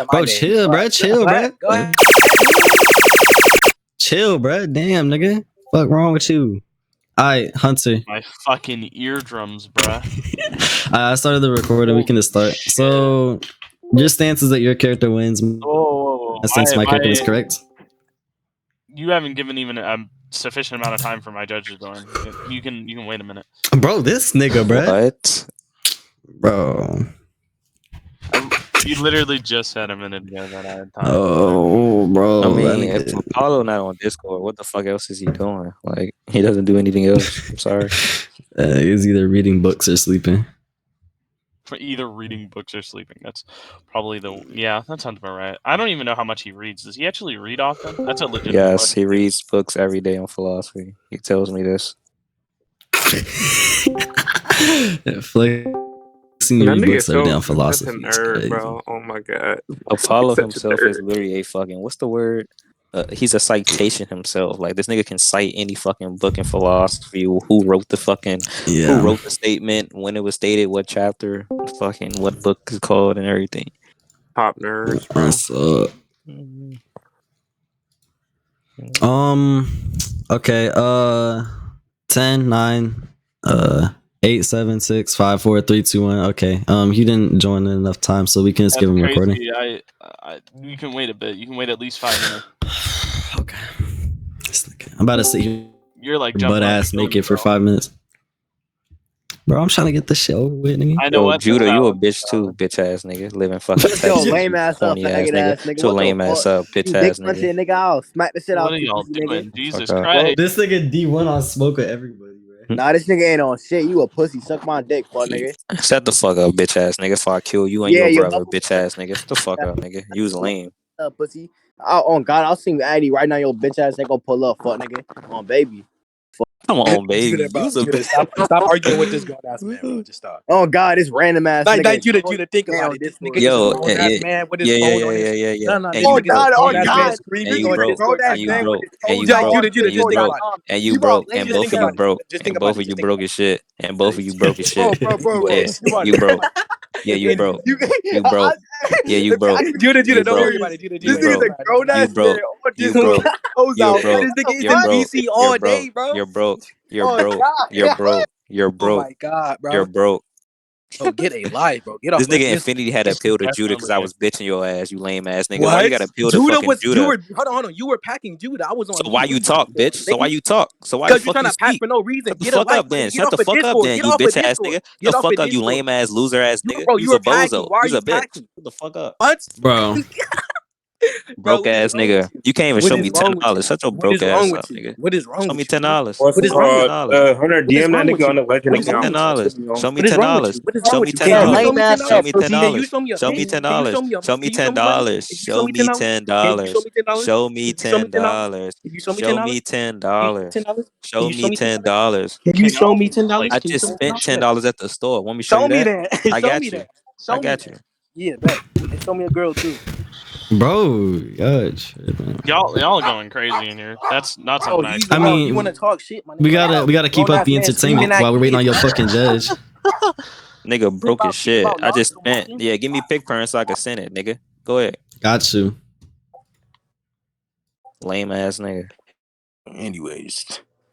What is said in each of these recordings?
Bro, chill, bro. Chill, bro. Go ahead. Chill, bro. Damn, nigga. Fuck wrong with you? Alright, Hunter. My fucking eardrums, bruh. I started the recording. We can just start. Shit. So, your stance is that your character wins. Oh, Since my character is correct. You haven't given even a sufficient amount of time for my judge to join. You can wait a minute. Bro, this nigga, bro. What? Bro. You literally just said a minute ago that I had time. Oh, bro. I mean, if Apollo not on Discord, what the fuck else is he doing? Like, he doesn't do anything else. I'm sorry. He's either reading books or sleeping. For either reading books or sleeping. That's probably that sounds about right. I don't even know how much he reads. Does he actually read often? That's a legit Yes, question. he reads books every day on philosophy. He tells me this. Flexing your books every day on philosophy. That's a nerd, bro. Oh my god. Apollo himself is literally a fucking, what's the word? He's a citation himself. Like, this nigga can cite any fucking book in philosophy. Who wrote the statement, when it was stated, what chapter, fucking what book is called, and everything. Top nerds, bro. Okay. 10, 9, 8, 7, 6, 5, 4, 3, 2, 1. Okay. He didn't join in enough time, so we can just give him a recording. You can wait a bit. You can wait at least 5 minutes. Okay. I'm about to sit here. You're like butt ass naked for 5 minutes. Bro, I'm trying to get this shit over with, nigga. I know what. Judah, you a bitch too, bitch ass nigga. Living fucking Texas. Lame ass up, faggot ass nigga. So lame ass up, bitch ass nigga. Nigga, I'll smack the shit out. What are y'all doing? Jesus Christ. Bro, this nigga D1 on smoke with everybody, bro. Nah, this nigga ain't on shit. You a pussy. Suck my dick, fuck nigga. Shut the fuck up, bitch ass nigga. Before I kill you and your brother, bitch ass nigga. Shut the fuck up, nigga. You was lame. Pussy. Oh God, I'll sing Addy right now. Your bitch ass ain't gonna pull up, fuck nigga. On baby. Come on, baby. Stop arguing with this grown ass man, bro. Just stop. Oh God, this random ass nigga. Like you to think about it. This nigga is a grown ass man with his phone on his. Yeah. Oh God, and you broke, and both of you broke, and both of you broke as shit, and both of you broke as shit. You broke. Yeah, you broke. You broke. Yeah, you broke. Judah, don't worry about it. This nigga's a grown ass man. You broke. You broke. This nigga is in VC all day, bro. You're broke. You're broke. You're broke. You're broke. Oh my God, bro. You're broke. Oh, get a life, bro. Get off. This nigga Infinity had to appeal to Judah because I was bitching your ass, you lame ass nigga. What? Why you got to appeal to fucking Judah? Hold on. You were packing Judah. I was on. So why you talk, bitch? So why you talk? So why because you're trying to pack for no reason. Shut the fuck up then. Shut the fuck up then, you bitch ass nigga. Shut the fuck up, you lame ass loser ass nigga. Bro, You's a bozo. You's a bitch. Shut the fuck up. What? Bro. Broke ass nigga. You can't even show me $10. Shut your broke ass up, nigga. What is wrong? Show me $10. What is wrong? Hunter, DM that nigga on the legend account. $10. Show me $10. Show me $10. Show me $10. Show me $10. Show me $10. Show me $10. Show me $10. Show me $10. Show me $10. Can you show me $10? I just spent $10 at the store. Want me to show you that? I got you. I got you. Yeah, bet. And show me a girl too. Bro, God, y'all are going crazy in here. That's not something I mean, you want to talk shit, my nigga. We gotta keep up the entertainment while we're waiting on your fucking judge. Nigga broke as shit. I just spent. Yeah, give me pick parent so I can send it, nigga. Go ahead. Got you. Lame ass nigga.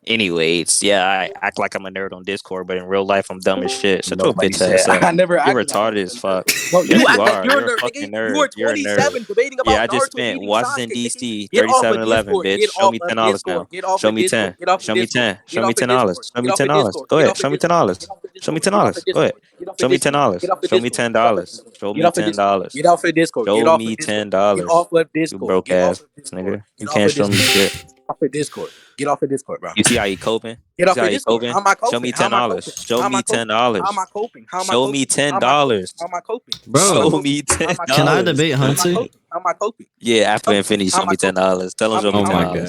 Anyways, yeah, I act like I'm a nerd on Discord, but in real life I'm dumb as shit. Shut your bitch ass up. I never. You're retarded as fuck. Bro, yes, you act are. Like you're a fucking nerd. You were 27 debating about. Yeah, I just spent Washington D.C. 3711, bitch. Show me $10 now. Show me 10. Show me 10. Show me $10. Show me $10. Go ahead. Show me $10. Show me $10. Go ahead. Show me $10. Show me $10. Show me $10. Get off of Discord. Show me $10. Get off of Discord. You broke ass nigga. You can't show me shit. Off of Discord. Get off of Discord, bro. You see how he coping? Get off of Discord. How am I coping? Show me $10. Show me $10. How am I coping? Show me $10. How am I coping? Bro, show me $10. Can I debate Hunter? How am I coping? Yeah, after Infinity, show me $10. Tell him show me $10.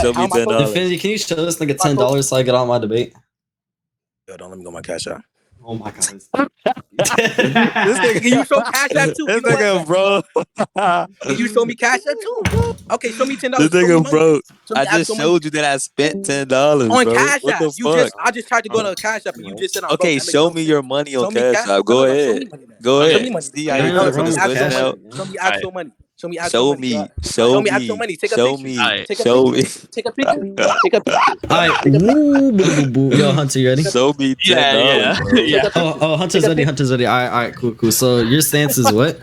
Show me $10. Infinity, can you show this nigga $10 so I get on my debate? Yo, don't let me go my cash out. Oh my god. This nigga, can you show Cash App too? This You know nigga, bro. Can you show me Cash App too? Okay, show me $10. This Show me nigga, money. bro. Show me I just actual money. showed you that I spent $10, On bro. Cash What App. the fuck? I just tried to go to Cash App and you just said I'm broke. Okay, That makes show no me sense. your money on Show me Cash Cash App. App. Go No, show ahead. me money then. Go Show ahead. me money. See how Ain't you nothing put wrong the with pushing Cash App. out? Show me actual money. Show me actual Show money. me. Show Show me actual me. money. Take a Show picture. me. Take a Show picture. me. Take a picture. Take a picture. All right. Woo, boo, boo, boo. Yo, Hunter, you ready? Show me Yeah, $10, bro. yeah. Oh, Hunter's ready. Hunter's ready. All right, cool. So your stance is what?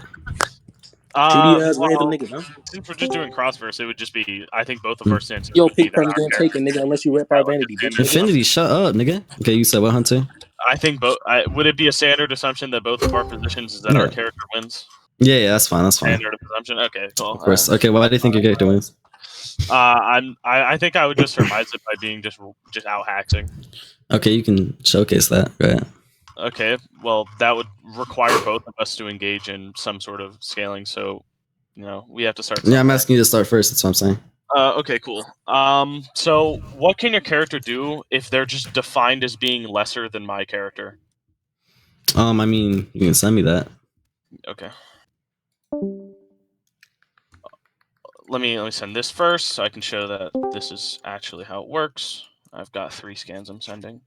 ass Well, random niggas, huh? since we're just doing crossverse, it would just be. I think both of our stances Yo, would be pick that probably our gonna take it, nigga, unless you rip our vanity, bitch. Infinity, shut up, nigga. Okay, you said what, Hunter? I think both. Would it be a standard assumption that both of our positions is that our Yeah. character wins? Yeah, that's fine. Standard assumption. Okay, cool. Of course. Okay, why do you think your character wins? I think I would just surmise it by being just out hacking. Okay, you can showcase that. Right. Okay, well that would require both of us to engage in some sort of scaling. So, we have to start. Yeah, I'm asking you to start first. That's what I'm saying. Okay, cool. So what can your character do if they're just defined as being lesser than my character? I mean, you can send me that. Okay. Let me send this first so I can show that this is actually how it works. I've got 3 scans I'm sending.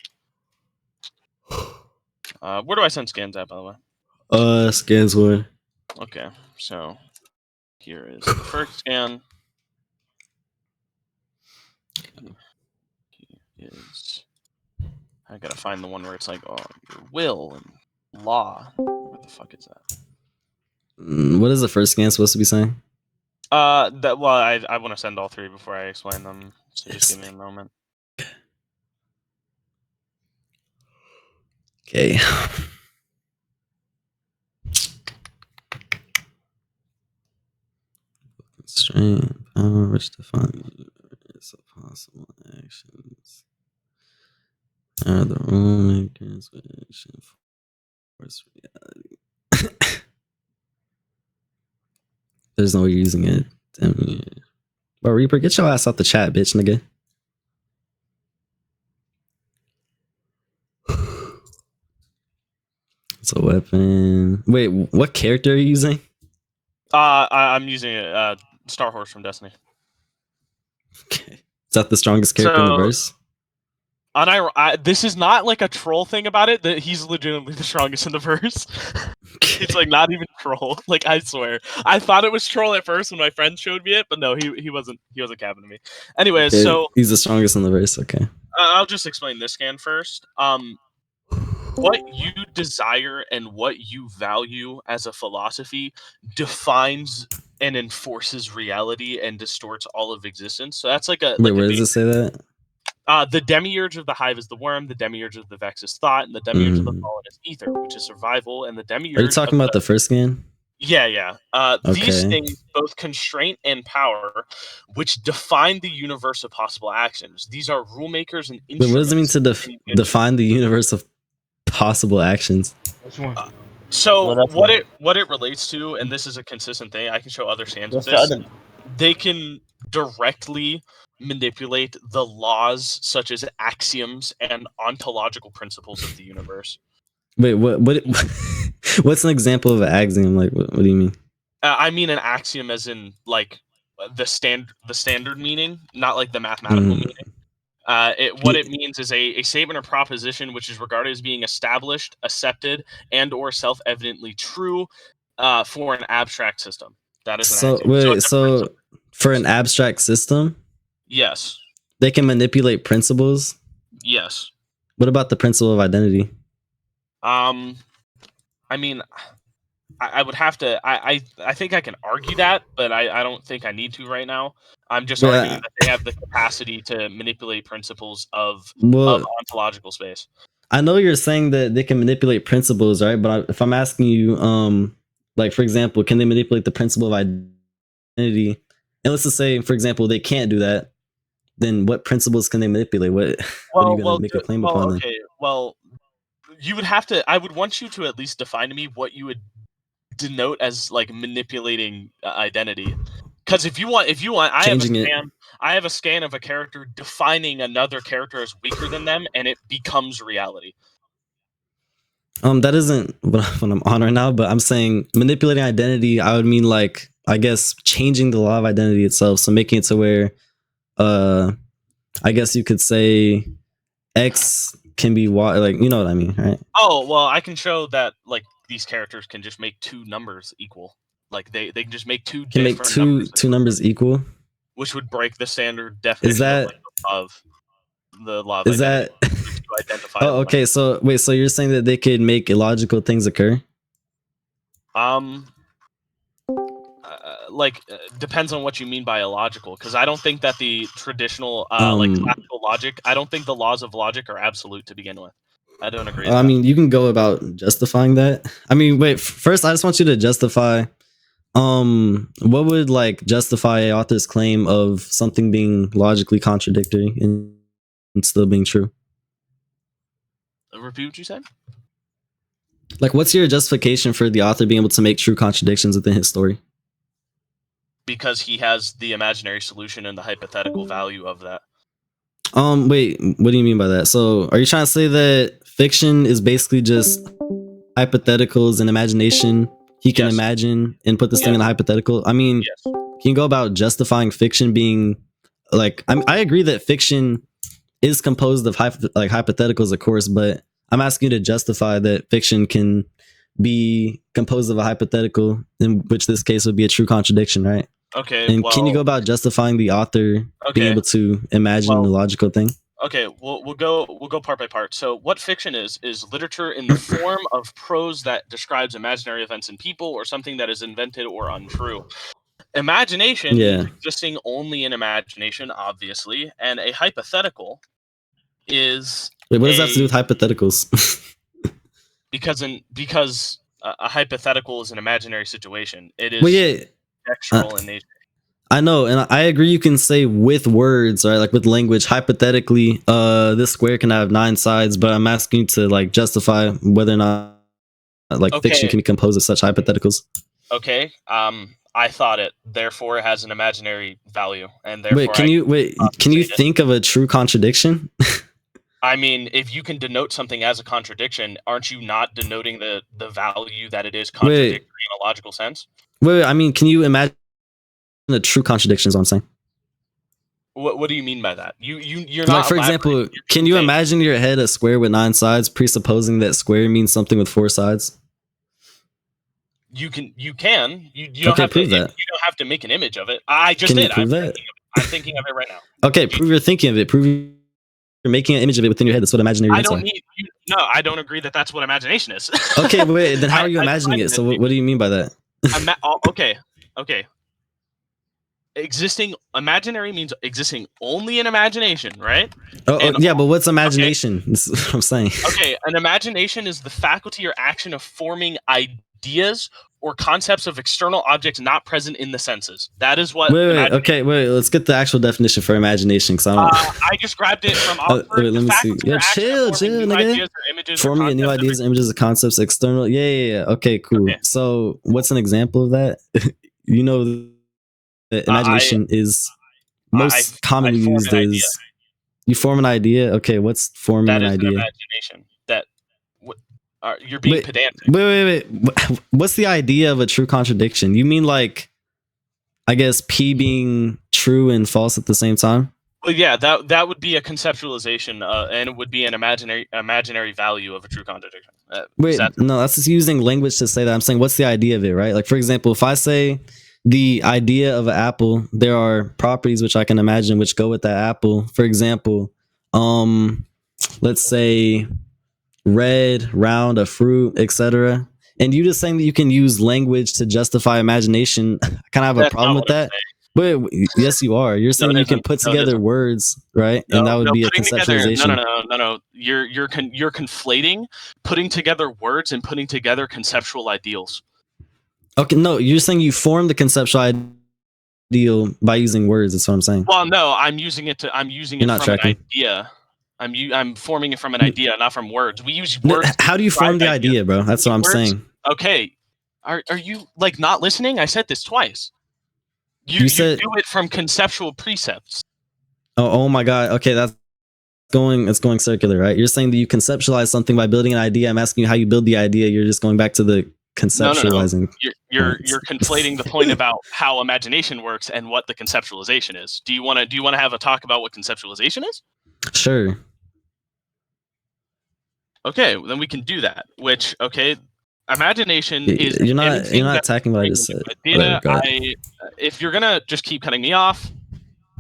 Where do I send scans at, by the way? Scans one. Okay, so here is the first scan. Here is. I gotta find the one where it's like, oh, your will and law. What the fuck is that? What is the first scan supposed to be saying? I want to send all 3 before I explain them. So just give me a moment. Okay. Strength, power, which defines possible actions. The rule makers, which enforce reality. There's no way you're using it. Damn you. Bro, Reaper, get your ass out the chat, bitch, nigga. It's a weapon. Wait, what character are you using? I'm using Star Horse from Destiny. Okay. Is that the strongest character in the verse? This is not like a troll thing about it. That he's legitimately the strongest in the verse. It's like not even troll. Like I swear, I thought it was troll at first when my friend showed me it, but no, he wasn't. He wasn't capping to me. Anyways, Okay, so he's the strongest in the verse. Okay. I'll just explain this scan first. What you desire and what you value as a philosophy defines and enforces reality and distorts all of existence. So that's like a. Wait, where does it say that? The demiurge of the hive is the worm, the demiurge of the vex is thought, and the demiurge of the fallen is ether, which is survival, and the demiurge. Are you talking about the first scan? Yeah. These Okay. things, both constraint and power, which define the universe of possible actions. These are rule makers and Wait, what does it mean to define the universe of possible actions? So what it relates to, and this is a consistent thing, I can show other stands of this. They can directly manipulate the laws such as axioms and ontological principles of the universe. Wait, what what's an example of an axiom? Like, what do you mean? I mean an axiom as in like the standard meaning, not like the mathematical meaning. What it means is a statement or proposition which is regarded as being established, accepted, and or self-evidently true for an abstract system. That is an axiom. So for an abstract system, yes, they can manipulate principles. Yes. What about the principle of identity? I mean, I would have to. I think I can argue that, but I don't think I need to right now. I'm just arguing that they have the capacity to manipulate principles of ontological space. I know you're saying that they can manipulate principles, right? But if I'm asking you, like for example, can they manipulate the principle of identity? And let's just say, for example, they can't do that. Then what principles can they manipulate? What are you going to make a claim upon them? Okay, well, you would have to. I would want you to at least define to me what you would denote as like manipulating identity. Because if you want, I have a scan of a character defining another character as weaker than them, and it becomes reality. That isn't what I'm on right now, but I'm saying manipulating identity. I would mean like, I guess, changing the law of identity itself, so making it to where, I guess you could say X can be Y, like, you know what I mean, right? Oh, well, I can show that like these characters can just make two numbers equal. Like they can just make two Can make different two numbers equal. which would break the standard definition of the law of is identity. that To identify oh, okay, so wait, so you're saying that they could make illogical things occur? Depends on what you mean by illogical, because I don't think that the traditional like classical logic, I don't think the laws of logic are absolute to begin with. I don't agree. I mean, you can go about justifying that. I mean, wait, first I just want you to justify what would like justify an author's claim of something being logically contradictory and still being true? Repeat what you said. Like, what's your justification for the author being able to make true contradictions within his story? Because he has the imaginary solution and the hypothetical value of that. Wait, what do you mean by that? So, are you trying to say that fiction is basically just hypotheticals and imagination? He can imagine and put this thing in a hypothetical. I mean, can you go about justifying fiction being like? I agree that fiction is composed of hypotheticals, of course, but I'm asking you to justify that fiction can be composed of a hypothetical, in which this case would be a true contradiction, right? Okay. And can you go about justifying the author being able to imagine the logical thing? Okay, we'll go part by part. So what fiction is literature in the form of prose that describes imaginary events and people, or something that is invented or untrue. Imagination is existing only in imagination, obviously, and a hypothetical is. Wait, what does that have to do with hypotheticals? because a hypothetical is an imaginary situation. It is textual in nature. I know, and I agree you can say with words, right? Like with language, hypothetically, this square can have 9 sides, but I'm asking you to like justify whether or not fiction can be composed of such hypotheticals. Okay. I thought it, therefore it has an imaginary value, and therefore can you think of a true contradiction? I mean, if you can denote something as a contradiction, aren't you not denoting the value that it is contradictory in a logical sense? Wait, I mean, can you imagine the true contradiction is what I'm saying? What do you mean by that? You're like, not, for example, can you imagine in your head a square with 9 sides, presupposing that square means something with 4 sides? You can. You don't have prove to. That. You don't have to make an image of it. I just can did. You prove that? I'm thinking of it right now. Okay, prove you're thinking of it. Prove you're making an image of it within your head. That's what imaginary is. No, I don't agree that that's what imagination is. Okay, wait. Then how are you imagining it? So what do you mean by that? Okay. Imaginary means existing only in imagination, right? Yeah, but what's imagination? That's what I'm saying. Okay, an imagination is the faculty or action of forming ideas or concepts of external objects not present in the senses. That is what. Wait. Let's get the actual definition for imagination. Cause I just grabbed it from Oxford. Let me see. Yeah, chill, nigga. Forming new ideas, images, and concepts, external. Yeah. Okay, cool. Okay. So, what's an example of that? You know. Imagination is most commonly used as you form an idea. Okay, what's forming an idea? Imagination. You're being pedantic. Wait. What's the idea of a true contradiction? You mean like, I guess P being true and false at the same time? Well, yeah, that would be a conceptualization, and it would be an imaginary value of a true contradiction. No, that's just using language to say that. I'm saying, what's the idea of it, right? Like, for example, if I say the idea of an apple, there are properties which I can imagine which go with that apple. For example, let's say red, round, a fruit, etc. And you just saying that you can use language to justify imagination. I kind of have a problem with that. But yes, you are. You're saying you can put together words, right? And that would be a conceptualization. No. You're conflating putting together words and putting together conceptual ideals. Okay, no, you're saying you form the conceptual ideal by using words. That's what I'm saying. Well, no, I'm using it from an idea. I'm forming it from an idea, not from words. We use words. How do you form the idea, bro? That's what I'm saying. Okay, are you like not listening? I said this twice. You do it from conceptual precepts. Oh my god. Okay, that's it's going circular, right? You're saying that you conceptualize something by building an idea. I'm asking you how you build the idea. You're just going back to the conceptualizing. No. You're conflating the point about how imagination works and what the conceptualization is. Do you want to have a talk about what conceptualization is? Sure. Okay, then we can do that. Which, okay, imagination is you're not attacking what I just said. If you're gonna just keep cutting me off,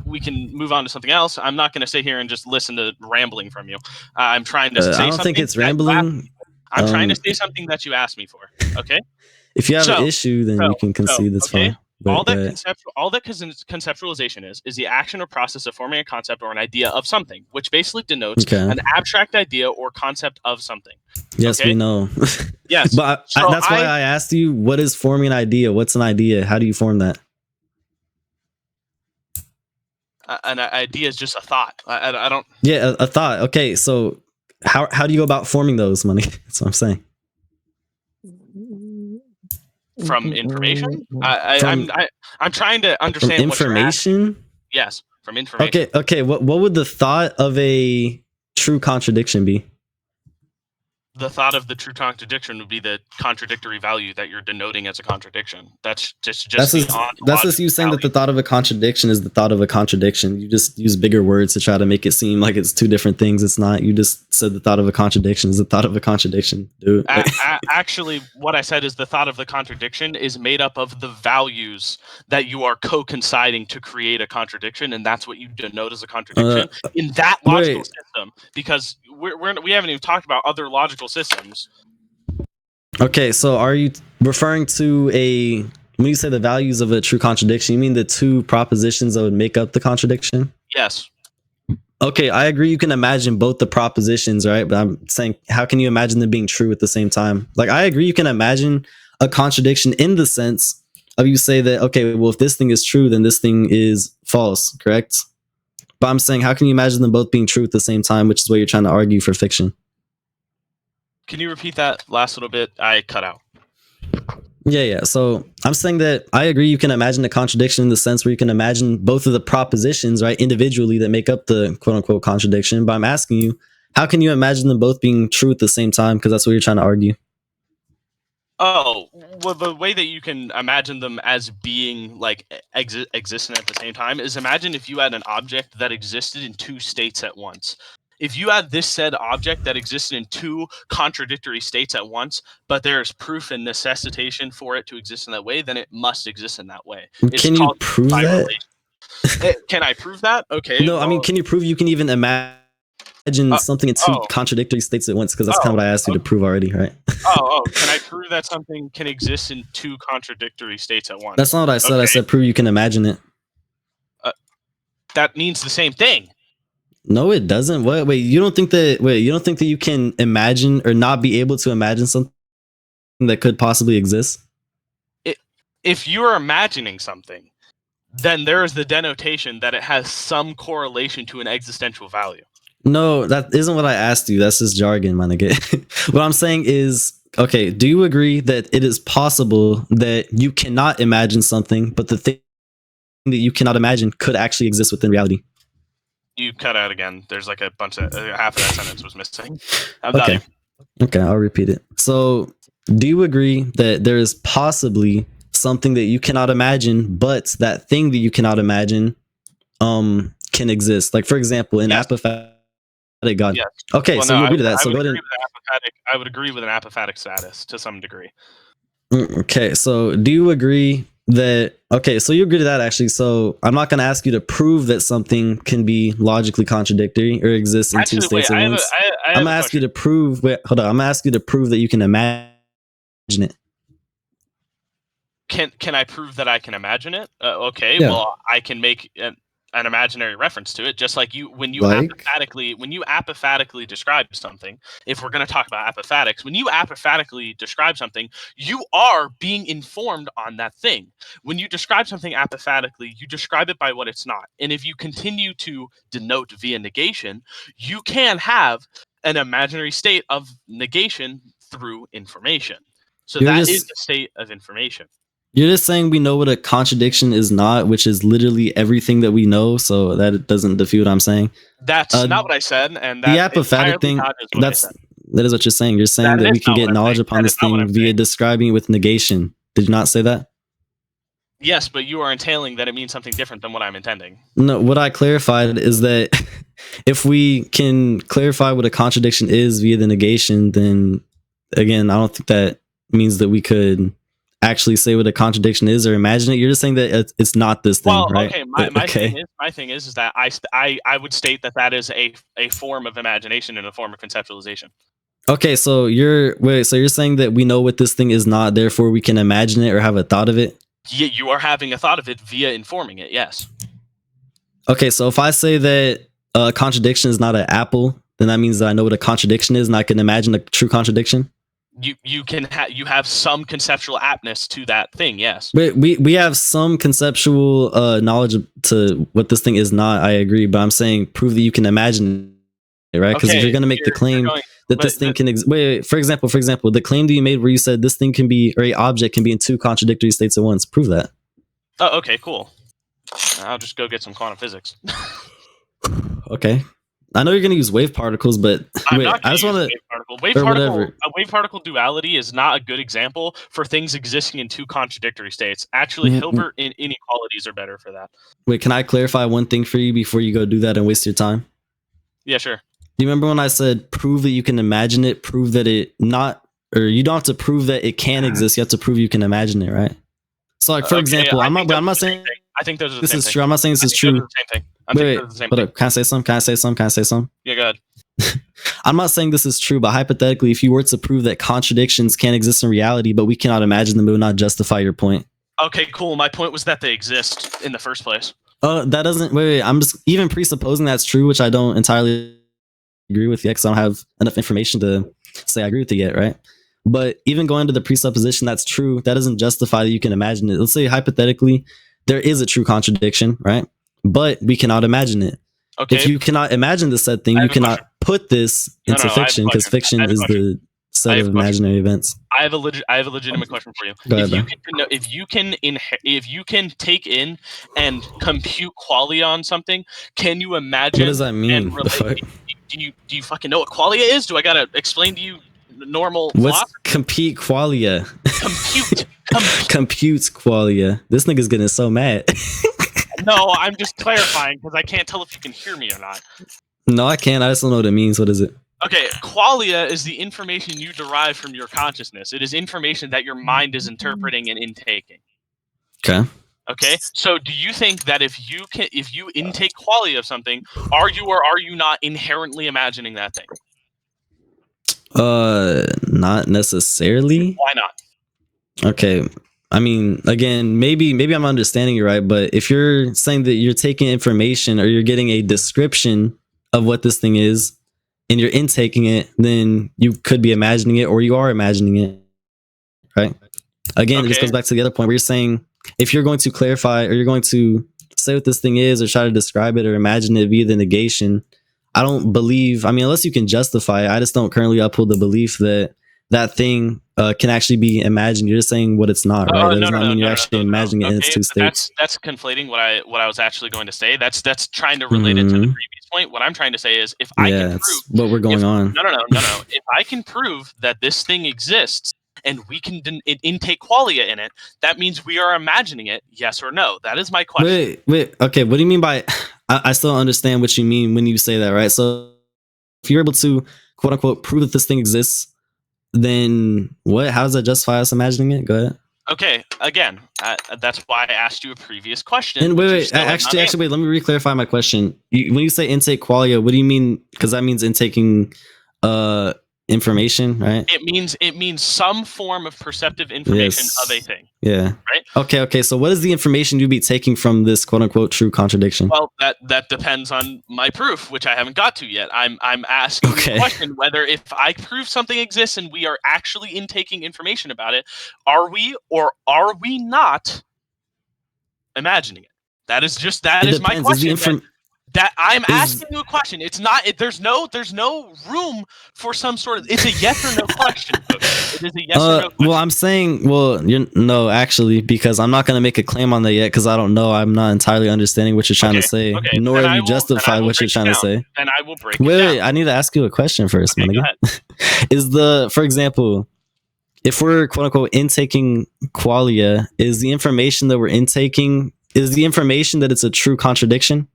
we can move on to something else. I'm not gonna sit here and just listen to rambling from you. I'm trying to say something. I don't think it's rambling. I'm trying to say something that you asked me for. Okay. If you have an issue, then you can concede. That's fine. All that conceptualization is the action or process of forming a concept or an idea of something, which basically denotes an abstract idea or concept of something. Yes, we know. Yes, but that's why I asked you, what is forming an idea? What's an idea? How do you form that? An idea is just a thought. I don't. Yeah, a thought. Okay, so how do you go about forming those, Money? That's what I'm saying. From information, I'm trying to understand information. Yes, from information. Okay. What would the thought of a true contradiction be? The thought of the true contradiction would be the contradictory value that you're denoting as a contradiction. That's just you saying that the thought of a contradiction is the thought of a contradiction. You just use bigger words to try to make it seem like it's two different things. It's not. You just said the thought of a contradiction is the thought of a contradiction, dude. Actually, what I said is the thought of the contradiction is made up of the values that you are co-coinciding to create a contradiction, and that's what you denote as a contradiction in that logical system. Because we haven't even talked about other logical systems. Okay, so are you referring to when you say the values of a true contradiction, you mean the two propositions that would make up the contradiction? Yes. Okay, I agree you can imagine both the propositions, right? But I'm saying, how can you imagine them being true at the same time? Like, I agree you can imagine a contradiction in the sense of you say that, okay, well, if this thing is true, then this thing is false, correct? But I'm saying, how can you imagine them both being true at the same time, which is what you're trying to argue for fiction? Can you repeat that last little bit? I cut out. Yeah. So I'm saying that I agree you can imagine a contradiction in the sense where you can imagine both of the propositions, right, individually that make up the quote unquote contradiction. But I'm asking you, how can you imagine them both being true at the same time? Because that's what you're trying to argue. Oh, well, the way that you can imagine them as being like existent at the same time is imagine if you had an object that existed in two states at once. If you had this said object that existed in two contradictory states at once, but there's proof and necessitation for it to exist in that way, then it must exist in that way. Can you prove that? Can I prove that? Okay. No, I mean, can you prove you can even imagine something in two contradictory states at once? Because that's kind of what I asked you to prove already, right? Can I prove that something can exist in two contradictory states at once? That's not what I said. Okay. I said prove you can imagine it. That means the same thing. No, it doesn't. Wait, you don't think that you can imagine or not be able to imagine something that could possibly exist? If you're imagining something, then there is the denotation that it has some correlation to an existential value. No, that isn't what I asked you. That's just jargon, my nigga. What I'm saying is, okay, do you agree that it is possible that you cannot imagine something, but the thing that you cannot imagine could actually exist within reality? You cut out again. There's like a bunch of half of that sentence was missing. Okay, I'll repeat it. So, do you agree that there is possibly something that you cannot imagine, but that thing that you cannot imagine can exist? Like, for example, in apophatic God. Yes. Okay, well, so you agree to that. So go ahead. I would agree with an apophatic status to some degree. Okay, so do you agree that so you agree to that actually? So I'm not going to ask you to prove that something can be logically contradictory or exist in two states at once. I'm going to ask you to prove. Wait, hold on. I'm going to ask you to prove that you can imagine it. Can I prove that I can imagine it? Okay, yeah. Well, I can make an imaginary reference to it, just like when you apophatically describe something. If we're going to talk about apophatics, when you apophatically describe something, you are being informed on that thing. When you describe something apophatically, you describe it by what it's not. And if you continue to denote via negation, you can have an imaginary state of negation through information. So that is the state of information. You're just saying we know what a contradiction is not, which is literally everything that we know. So that doesn't defeat what I'm saying. That's not what I said, and the apophatic thing. That is what you're saying. You're saying that we can get knowledge upon this thing via describing it with negation. Did you not say that? Yes, but you are entailing that it means something different than what I'm intending. No, what I clarified is that if we can clarify what a contradiction is via the negation, then again, I don't think that means that we could actually say what a contradiction is or imagine it. You're just saying that it's not this thing, right? Okay. My thing is that I would state that is a form of imagination and a form of conceptualization. Okay, so you're saying that we know what this thing is not, therefore we can imagine it or have a thought of it? Yeah, you are having a thought of it via informing it, yes. Okay, so if I say that a contradiction is not an apple, then that means that I know what a contradiction is and I can imagine a true contradiction? You have some conceptual aptness to that thing, yes. We have some conceptual knowledge to what this thing is not, I agree, but I'm saying prove that you can imagine it, right? Because if you're going to make the claim that this thing can wait, for example, the claim that you made where you said this thing can be, or a object can be in two contradictory states at once, prove that. Oh, okay, cool. I'll just go get some quantum physics. Okay. I know you're going to use wave particles, but I just want to wave particle duality is not a good example for things existing in two contradictory states. Actually, Hilbert inequalities are better for that. Wait, can I clarify one thing for you before you go do that and waste your time? Yeah, sure. Do you remember when I said prove that you can imagine it, prove that it not, or you don't have to prove that it can exist, you have to prove you can imagine it, right? So like, for example, I'm not saying I think those are this is true. I'm not saying this is true. Same thing. Wait, can I say something? Yeah, go ahead. I'm not saying this is true, but hypothetically, if you were to prove that contradictions can exist in reality, but we cannot imagine them, it would not justify your point. Okay, cool. My point was that they exist in the first place. That doesn't, wait, I'm just even presupposing that's true, which I don't entirely agree with yet, because I don't have enough information to say I agree with it yet, right? But even going to the presupposition that's true, that doesn't justify that you can imagine it. Let's say hypothetically, there is a true contradiction, right? But we cannot imagine it. Okay. If you cannot imagine the said thing, you cannot put this into fiction, because fiction is the set of imaginary events. I have a legitimate question for you. Go ahead, if you can take in and compute qualia on something, can you imagine? What does that mean? Do you fucking know what qualia is? Do I gotta explain to you normal? What's compute qualia? Compute qualia. This nigga's getting so mad. No, I'm just clarifying because I can't tell if you can hear me or not. No, I can't. I just don't know what it means. What is it? Okay, qualia is the information you derive from your consciousness. It is information that your mind is interpreting and intaking. Okay. Okay. So, do you think that if you intake qualia of something, are you or are you not inherently imagining that thing? Not necessarily. Why not? Okay. I mean, again, maybe I'm understanding you right, but if you're saying that you're taking information or you're getting a description of what this thing is and you're intaking it, then you could be imagining it or you are imagining it, right? Again, It just goes back to the other point where you're saying if you're going to clarify or you're going to say what this thing is or try to describe it or imagine it via the negation, I don't believe, I mean, unless you can justify it, I just don't currently uphold the belief that that thing can actually be imagined. You're just saying what it's not, right? That does not mean you're actually imagining it in its two states. That's conflating what I was actually going to say. That's trying to relate it to the previous point. What I'm trying to say is if I can prove what we're going on. No. If I can prove that this thing exists and we can intake qualia in it, that means we are imagining it, yes or no? That is my question. Wait. Okay, what do you mean by... I still don't understand what you mean when you say that, right? So if you're able to, quote unquote, prove that this thing exists, then what? How does that justify us imagining it? Go ahead. Okay, again, that's why I asked you a previous question. And wait, actually, wait, let me re-clarify my question. When you say intake qualia, what do you mean? Because that means intaking information, right? It means some form of perceptive information of a thing. Yeah. Right? Okay. So what is the information you'd be taking from this quote unquote true contradiction? Well, that depends on my proof, which I haven't got to yet. I'm asking the question whether if I prove something exists and we are actually intaking information about it, are we or are we not imagining it? That is my question. That I'm asking you a question. It's not. There's no room for some sort of. It's a yes or no question. It is a yes or no question. Well, I'm saying, no, actually, because I'm not gonna make a claim on that yet, because I don't know. I'm not entirely understanding what you're trying to say, nor have you justified what you're trying to say. And I will break it down. Wait, I need to ask you a question first, man. Go ahead. For example, if we're quote unquote intaking qualia, is the information that we're intaking the information that it's a true contradiction?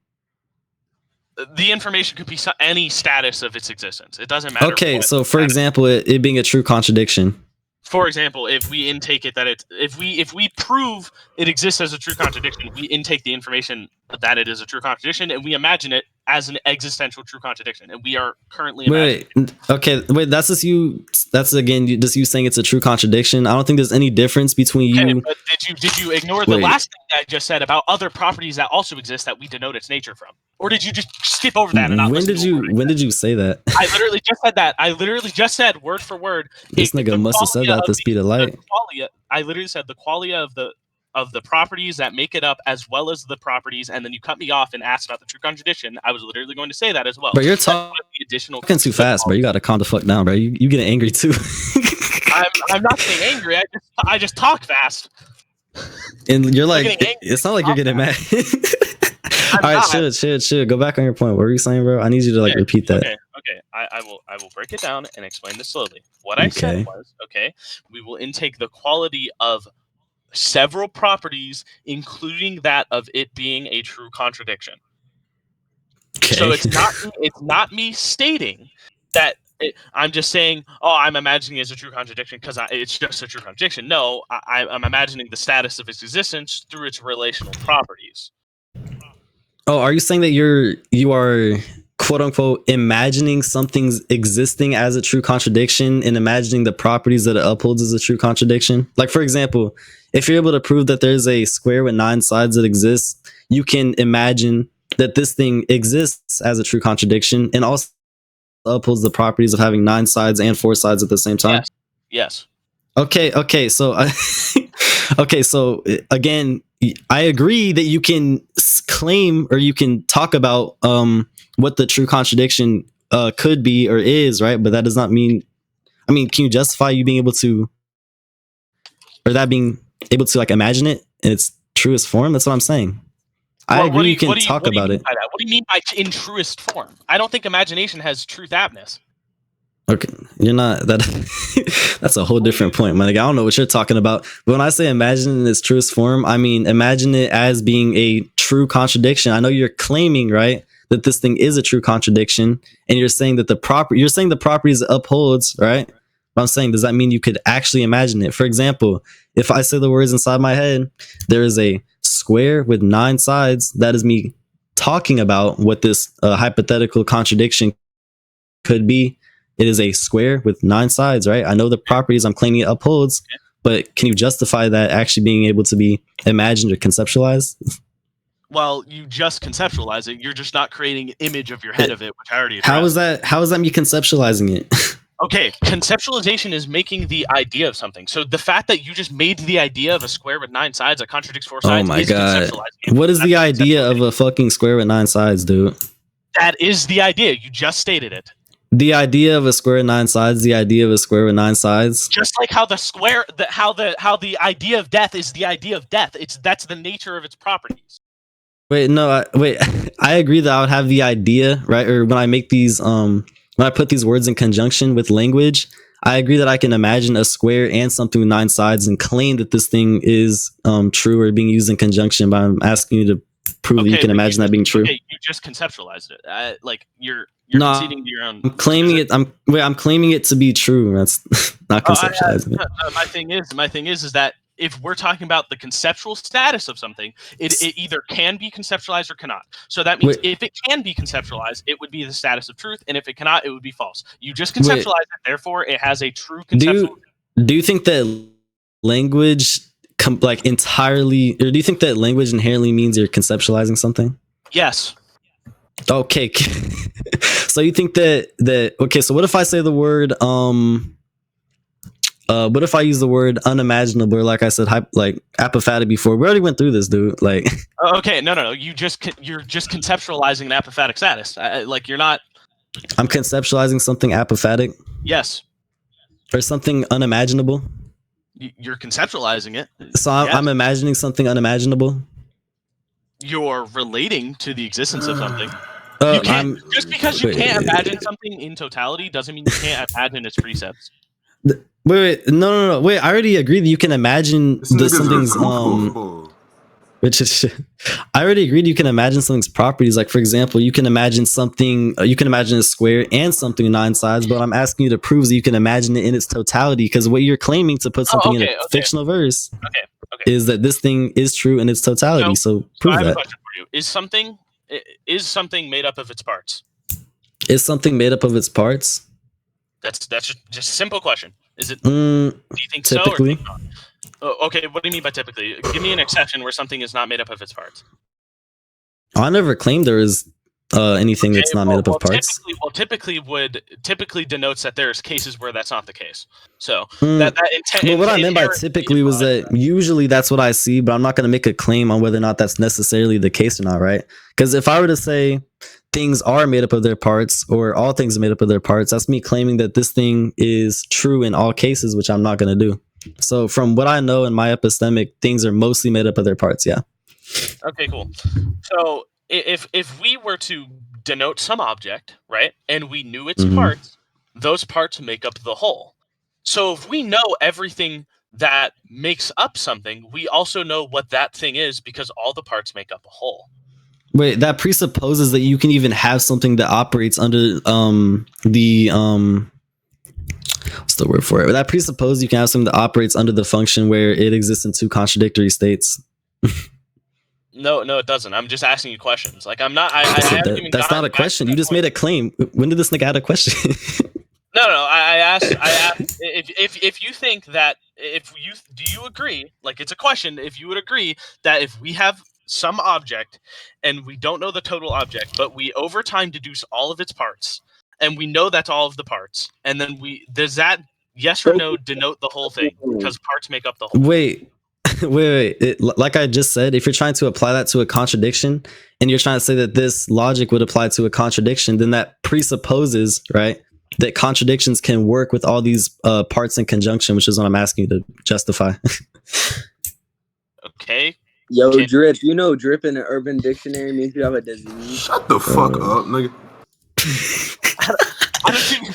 The information could be any status of its existence. It doesn't matter. Okay, so for example, it being a true contradiction. For example, if we intake it if we prove it exists as a true contradiction, we intake the information that it is a true contradiction, and we imagine it as an existential true contradiction, and we are currently that's just you. That's again just you saying it's a true contradiction. I don't think there's any difference between you. But did you ignore the last thing that I just said about other properties that also exist that we denote its nature from, or did you just skip over that? And not when did you say that? I literally just said that. I literally just said word for word. This nigga must have said that at the speed of light. I literally said the qualia of the properties that make it up, as well as the properties, and then you cut me off and asked about the true contradiction. I was literally going to say that as well. But you're talking too fast, bro. You got to calm the fuck down, bro. You getting angry too. I'm not getting angry. I just talk fast. And you're like, it's not like you're getting mad. All right, should go back on your point. What were you saying, bro? I need you to repeat that. Okay. I will break it down and explain this slowly. What I said was, we will intake the quality of several properties, including that of it being a true contradiction. Okay. So it's not me stating that. I'm just saying, I'm imagining it as a true contradiction because it's just a true contradiction. No, I'm imagining the status of its existence through its relational properties. Oh, are you saying that you are quote unquote imagining something's existing as a true contradiction and imagining the properties that it upholds as a true contradiction? Like, for example, if you're able to prove that there's a square with 9 sides that exists, you can imagine that this thing exists as a true contradiction and also upholds the properties of having 9 sides and 4 sides at the same time. Yes. Okay. So, so again, I agree that you can claim or you can talk about what the true contradiction could be or is, right? But that does not mean. I mean, can you justify you being able to, or that being able to imagine it in its truest form? That's what I'm saying. I agree. You can talk about it. What do you mean by in truest form? I don't think imagination has truth aptness. Okay, you're not that. That's a whole different point, man. I don't know what you're talking about. But when I say imagine in its truest form, I mean imagine it as being a true contradiction. I know you're claiming, right, that this thing is a true contradiction, and you're saying that the properties it upholds, right? But I'm saying, does that mean you could actually imagine it? For example, if I say the words inside my head, there is a square with 9 sides. That is me talking about what this hypothetical contradiction could be. It is a square with 9 sides, right? I know the properties I'm claiming it upholds, but can you justify that actually being able to be imagined or conceptualized? Well, you just conceptualize it. You're just not creating an image of your head of it, which I already addressed. How is that me conceptualizing it? Okay, conceptualization is making the idea of something. So the fact that you just made the idea of a square with 9 sides that contradicts 4 sides. Oh my god! What is the idea of a fucking square with 9 sides, dude? That is the idea. You just stated it. The idea of a square with 9 sides. The idea of a square with 9 sides. Just like how the idea of death is the idea of death. That's the nature of its properties. Wait, no, I agree that I would have the idea, right? Or when I make these when I put these words in conjunction with language, I agree that I can imagine a square and something with 9 sides and claim that this thing is true or being used in conjunction. But I'm asking you to prove that you can imagine that being true. Okay, you just conceptualized it. You're conceding to your own. I'm claiming it. I'm claiming it to be true. That's not conceptualizing it. My thing is that if we're talking about the conceptual status of something, it either can be conceptualized or cannot. So that means if it can be conceptualized, it would be the status of truth, and if it cannot, it would be false. You just conceptualize it, therefore it has a true conceptual. Do you think that language entirely, or do you think that language inherently means you're conceptualizing something? Yes. Okay. So you think that okay, so what if I say the word What if I use the word unimaginable, or like I said, like apophatic before? We already went through this, dude. Like, okay, no. You're just conceptualizing an apophatic status. Like you're not. I'm conceptualizing something apophatic. Yes. Or something unimaginable. You're conceptualizing it. So I'm imagining something unimaginable. You're relating to the existence of something. Just because you can't imagine something in totality doesn't mean you can't imagine its precepts. Wait, no. Wait, I already agreed that you can imagine something's which is I already agreed you can imagine something's properties. Like, for example, you can imagine something, you can imagine a square and something 9 sides, but I'm asking you to prove that you can imagine it in its totality, because what you're claiming to put something in a fictional verse is that this thing is true in its totality. So prove I have that. a question for you. Is something made up of its parts? Is something made up of its parts? That's just a simple question. Is it? Do you think typically? So or think not? Okay, what do you mean by typically? Give me an exception where something is not made up of its parts. I never claimed there is anything that's not made up of parts. Typically denotes that there's cases where that's not the case. So Well, what I meant by typically was that usually that's what I see, but I'm not going to make a claim on whether or not that's necessarily the case or not, right? Because if I were to say things are made up of their parts, or all things are made up of their parts, that's me claiming that this thing is true in all cases, which I'm not going to do. So from what I know in my epistemic, things are mostly made up of their parts. Yeah. Okay, cool. So if we were to denote some object, right, and we knew its parts, those parts make up the whole. So if we know everything that makes up something, we also know what that thing is, because all the parts make up a whole. Wait, that presupposes that you can even have something that operates under what's the word for it? That presupposes you can have something that operates under the function where it exists in 2 contradictory states. No, it doesn't. I'm just asking you questions. Like, I'm not. That's not a question. You just made a claim. When did this nigga add a question? No. I asked if you think that do you agree? Like, it's a question. If you would agree that if we have some object and we don't know the total object, but we over time deduce all of its parts, and we know that's all of the parts, and then does that yes or no denote the whole thing, because parts make up the whole? Wait. Like I just said, if you're trying to apply that to a contradiction, and you're trying to say that this logic would apply to a contradiction, then that presupposes, right, that contradictions can work with all these parts in conjunction, which is what I'm asking you to justify. Okay. Yo, drip. You know, drip in an Urban Dictionary means you have a disease. Shut the fuck up, nigga.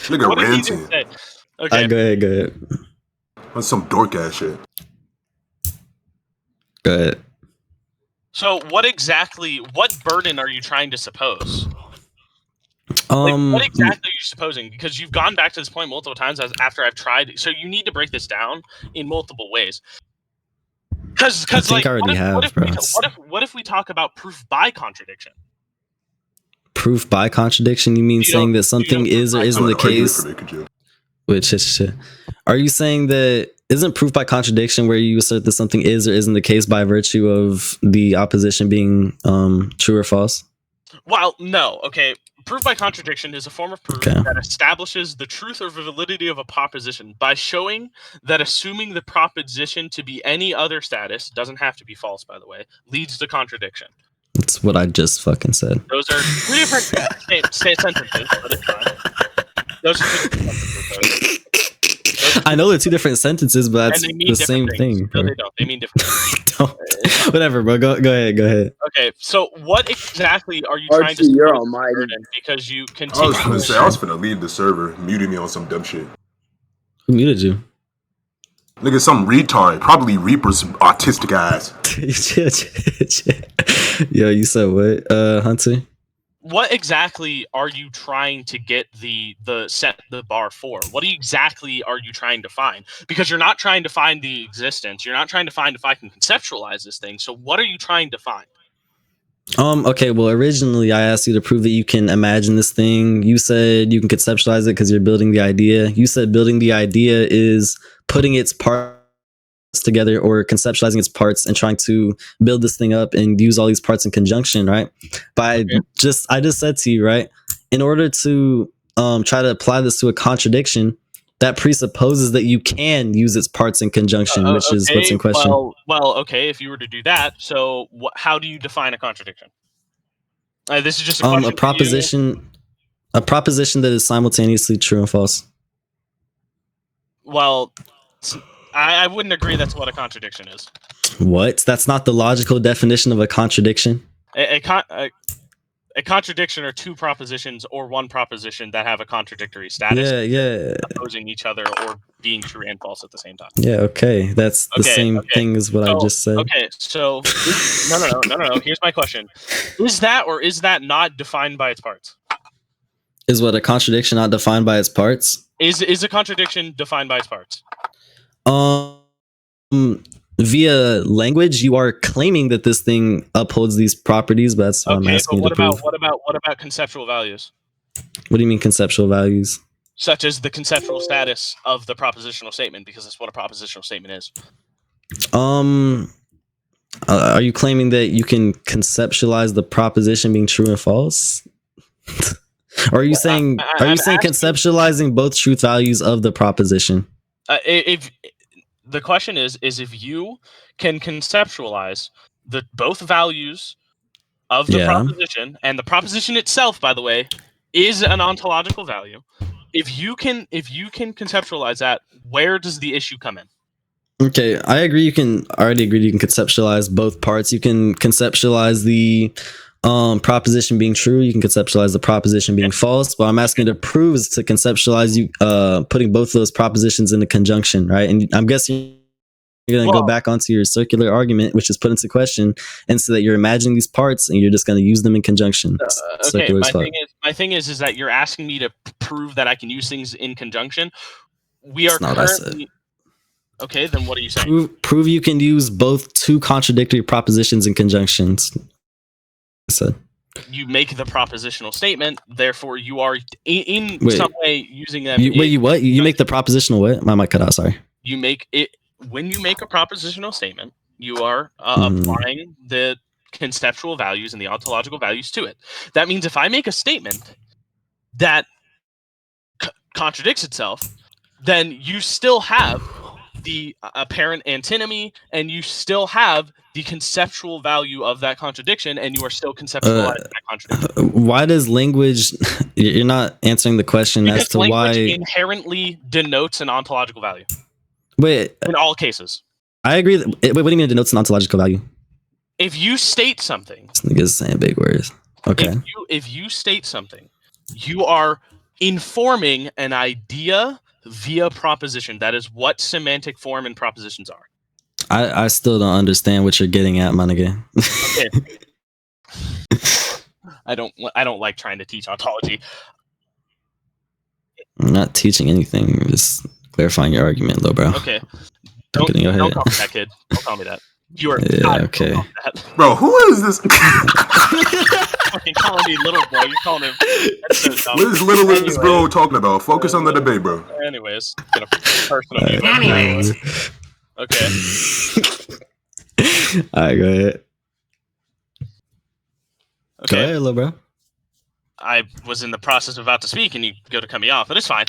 Nigga ranting. Okay. Go ahead. That's some dork ass shit. Go ahead. So what burden are you trying to suppose? What exactly are you supposing? Because you've gone back to this point multiple times after I've tried. So you need to break this down in multiple ways. Because I think I already have, bro. What if we talk about proof by contradiction? Proof by contradiction? You mean saying that something is or isn't the case? Which is shit. Are you saying that isn't proof by contradiction where you assert that something is or isn't the case by virtue of the opposition being true or false? Well, no. Okay. Proof by contradiction is a form of proof that establishes the truth or validity of a proposition by showing that assuming the proposition to be any other status, doesn't have to be false, by the way, leads to contradiction. That's what I just fucking said. Those are 3 different sentences, but it's fine. Those are 2 different sentences. I know they're 2 different sentences, but that's the same thing. No, they don't. They mean different things. Whatever, bro. Go ahead. Okay, so what exactly are you trying to say? You're almighty. Because you continue. I was finna leave the server, muted me on some dumb shit. Who muted you? Nigga, some retard, probably Reaper's autistic ass. Yo, you said what, Hunter? What exactly are you trying to get set the bar for? What exactly are you trying to find? Because you're not trying to find the existence. You're not trying to find if I can conceptualize this thing. So what are you trying to find? Okay, well, originally I asked you to prove that you can imagine this thing. You said you can conceptualize it because you're building the idea. You said building the idea is putting its parts together or conceptualizing its parts and trying to build this thing up and use all these parts in conjunction, right? But I just said to you, right, in order to try to apply this to a contradiction, that presupposes that you can use its parts in conjunction, which is what's in question. Well, okay, if you were to do that, so how do you define a contradiction? This is just a question. A proposition that is simultaneously true and false. Well, I wouldn't agree that's what a contradiction is. What? That's not the logical definition of a contradiction? A contradiction are two propositions or one proposition that have a contradictory status. Opposing each other or being true and false at the same time. Yeah, okay. That's the same thing as what I just said. Okay, so no. Here's my question. Is that or is that not defined by its parts? Is what, a contradiction not defined by its parts? Is a contradiction defined by its parts? Via language, you are claiming that this thing upholds these properties, but that's what I'm asking you to prove. What about conceptual values? What do you mean conceptual values? Such as the conceptual status of the propositional statement, because that's what a propositional statement is. Are you claiming that you can conceptualize the proposition being true and false? Or are you saying conceptualizing both truth values of the proposition? If the question is if you can conceptualize both values of the proposition, and the proposition itself, by the way, is an ontological value. If you can conceptualize that, where does the issue come in? Okay, I agree. You can conceptualize both parts. You can conceptualize the proposition being true. You can conceptualize the proposition being false. But I'm asking you to prove is to conceptualize you putting both of those propositions into conjunction, right? And I'm guessing you're going to go back onto your circular argument, which is put into question, and so that you're imagining these parts and you're just going to use them in conjunction. Okay, my thing is that you're asking me to prove that I can use things in conjunction. We are currently... Okay, then what are you saying? Prove you can use both two contradictory propositions in conjunctions. So you make the propositional statement, therefore you are in some way using them. What? You make the propositional what? My mic cut out, sorry. You make it when you make a propositional statement, you are applying the conceptual values and the ontological values to it. That means if I make a statement that contradicts itself, then you still have the apparent antinomy, and you still have the conceptual value of that contradiction, and you are still conceptualizing that contradiction. Why does language... You're not answering the question as to why... language inherently denotes an ontological value. Wait. In all cases. I agree. What do you mean it denotes an ontological value? If you state something... This nigga's saying big words. Okay. If you state something, you are informing an idea via proposition. That is what semantic form and propositions are. I still don't understand what you're getting at, my nigga. Okay. I don't like trying to teach ontology. I'm not teaching anything. I'm just clarifying your argument, though, bro. Okay. Don't call me that, kid. Don't call me that. You are okay. Bro, who is this? Fucking calling me little boy. You're calling him. What is little is this bro talking about? Focus on the debate, bro. Anyways, get a personal. Okay. Alright, go ahead. Okay. Go ahead, little bro. I was in the process of about to speak, and you go to cut me off, but it's fine.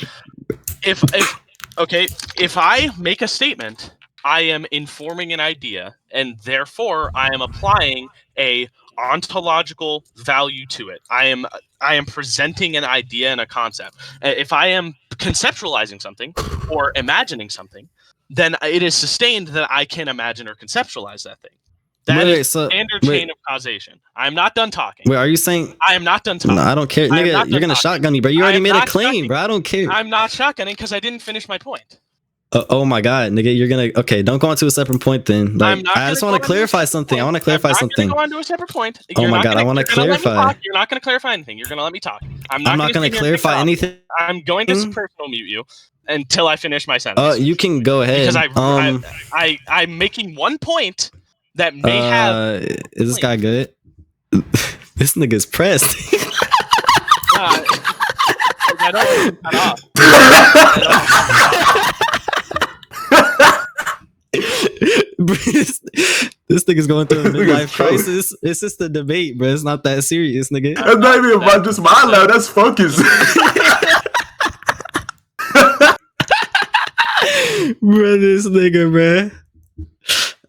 If I make a statement, I am informing an idea, and therefore I am applying a ontological value to it. I am presenting an idea and a concept. If I am conceptualizing something or imagining something, then it is sustained that I can imagine or conceptualize that thing. That is standard chain of causation. I'm not done talking. Wait, are you saying... I am not done talking. No, I don't care. Nigga, you're going to shotgun me, bro. You already made a claim, bro. I don't care. I'm not shotgunning because I didn't finish my point. Oh my god, nigga, you're gonna... Okay, don't go on to a separate point then. Like, I just want to clarify something. I want to clarify something. I'm not going to go on to a separate point. Oh my god, I want to clarify. You're not going to clarify anything. You're going to let me talk. I'm not going to clarify anything. I'm going to personal mute you until I finish my sentence. You can go ahead. Because I'm making one point that may have... Is this guy good? This nigga's pressed. I don't cut off. This nigga's going through a midlife crisis. It's just a debate, bro. It's not that serious, nigga. That's not even about just my loud. That's Fokus. Bro, this nigga, man.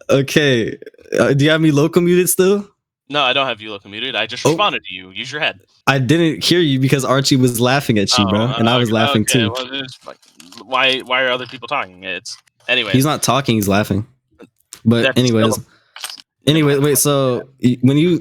Okay. Do you have me local muted still? No, I don't have you local muted. I just responded to you. Use your head. I didn't hear you because Archie was laughing at you, bro, and I was laughing too. Well, why are other people talking? It's anyway. He's not talking; he's laughing. But anyways, wait. So when you